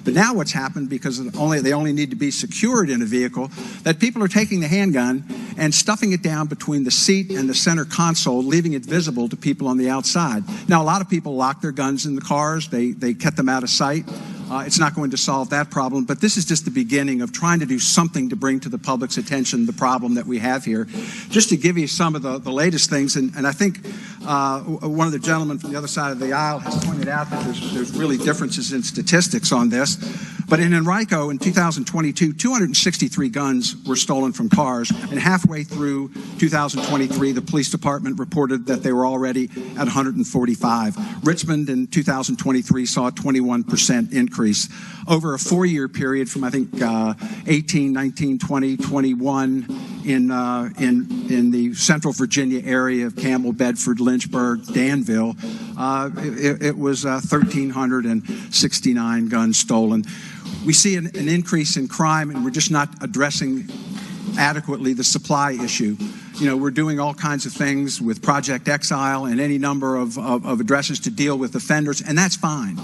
But now what's happened, because they only need to be secured in a vehicle, that people are taking the handgun and stuffing it down between the seat and the center console, leaving it visible to people on the outside. Now, a lot of people lock their guns in the cars. They cut them out of sight. It's not going to solve that problem, but this is just the beginning of trying to do something to bring to the public's attention the problem that we have here. Just to give you some of the latest things, and I think one of the gentlemen from the other side of the aisle has pointed out that there's really differences in statistics on this. But in Enrico, in 2022, 263 guns were stolen from cars, and halfway through 2023, the police department reported that they were already at 145. Richmond in 2023 saw a 21% increase. Over a 4-year period from, I think, 18, 19, 20, 21, in the Central Virginia area of Campbell, Bedford, Lynchburg, Danville, it was 1,369 guns stolen. We see an increase in crime, and we're just not addressing adequately the supply issue. You know, we're doing all kinds of things with Project Exile and any number of addresses to deal with offenders, and that's fine.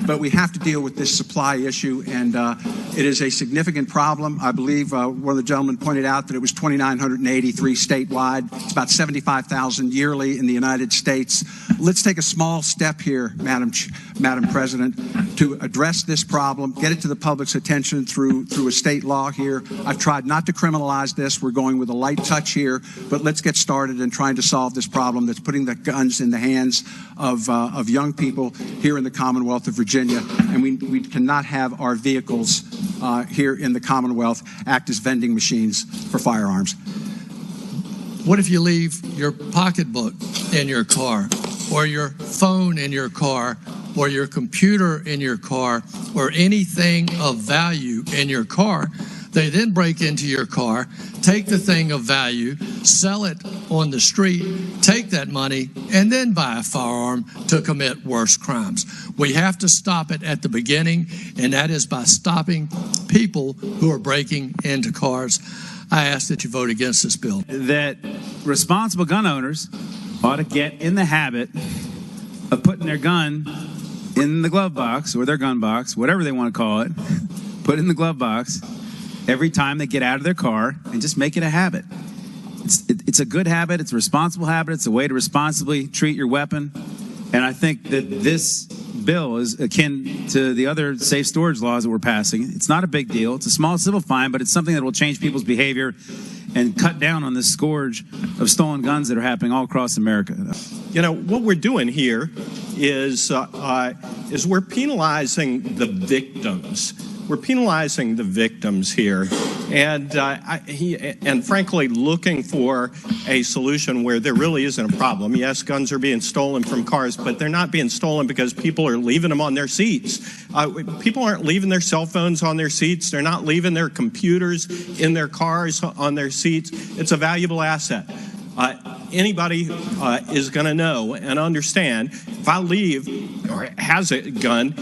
But we have to deal with this supply issue, and it is a significant problem. I believe one of the gentlemen pointed out that it was 2,983 statewide. It's about 75,000 yearly in the United States. Let's take a small step here, Madam President, to address this problem, get it to the public's attention through a state law here. I've tried not to criminalize this. We're going with a light touch here, but let's get started in trying to solve this problem that's putting the guns in the hands of young people here in the Commonwealth of Virginia. And we cannot have our vehicles here in the Commonwealth act as vending machines for firearms. What if you leave your pocketbook in your car, or your phone in your car, or your computer in your car, or anything of value in your car? They then break into your car, take the thing of value, sell it on the street, take that money, and then buy a firearm to commit worse crimes. We have to stop it at the beginning, and that is by stopping people who are breaking into cars. I ask that you vote against this bill. That responsible gun owners ought to get in the habit of putting their gun in the glove box, or their gun box, whatever they want to call it, put it in the glove box every time they get out of their car, and just make it a habit. It's a good habit. It's a responsible habit. It's a way to responsibly treat your weapon. And I think that this bill is akin to the other safe storage laws that we're passing. It's not a big deal. It's a small civil fine, but it's something that will change people's behavior and cut down on this scourge of stolen guns that are happening all across America. You know, what we're doing here is we're penalizing the victims. We're penalizing the victims here, and frankly, looking for a solution where there really isn't a problem. Yes, guns are being stolen from cars, but they're not being stolen because people are leaving them on their seats. People aren't leaving their cell phones on their seats. They're not leaving their computers in their cars on their seats. It's a valuable asset. Anybody is going to know and understand, if I leave or has a gun,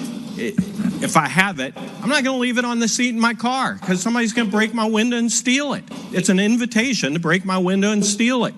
if I have it, I'm not going to leave it on the seat in my car because somebody's going to break my window and steal it. It's an invitation to break my window and steal it.